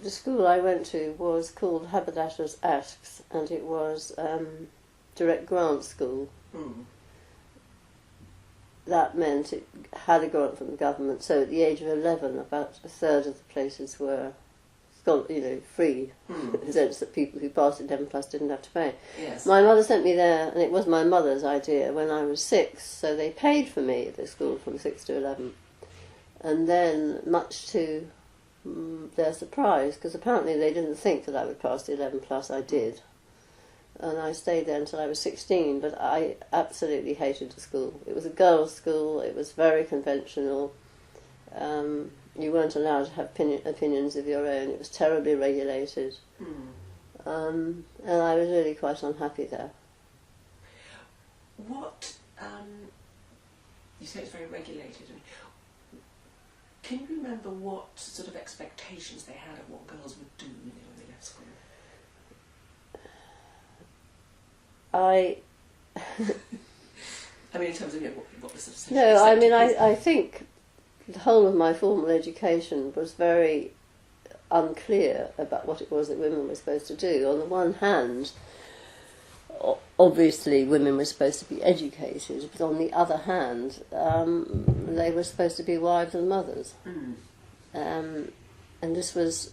the school I went to was called Haberdashers' Asks, and it was direct grant school. Mm. That meant it had a grant from the government, so at the age of 11 about a third of the places were free, in the sense that people who passed 11 plus didn't have to pay. Yes. My mother sent me there, and it was my mother's idea when I was 6, so they paid for me at the school from 6 to 11. And then, much to their surprise, because apparently they didn't think that I would pass the 11 plus, I did. And I stayed there until I was 16, but I absolutely hated the school. It was a girls' school, it was very conventional. You weren't allowed to have opinions of your own, it was terribly regulated. And I was really quite unhappy there. What, you say it's very regulated. Can you remember what sort of expectations they had of what girls would do when they left school? I mean, in terms of what was sort of... No, I mean, I think the whole of my formal education was very unclear about what it was that women were supposed to do. On the one hand, obviously women were supposed to be educated, but on the other hand, they were supposed to be wives and mothers. And this was,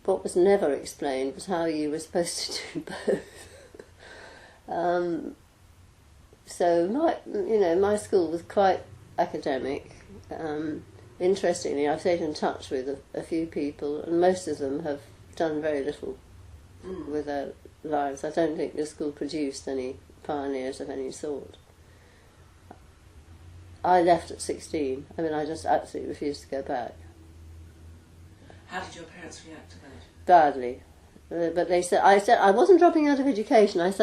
what was never explained was how you were supposed to do both. So my school was quite academic. Interestingly, I've stayed in touch with a few people, and most of them have done very little with their lives. I don't think the school produced any pioneers of any sort. I left at 16. I mean, I just absolutely refused to go back. How did your parents react to that? Badly. But I said I wasn't dropping out of education. I said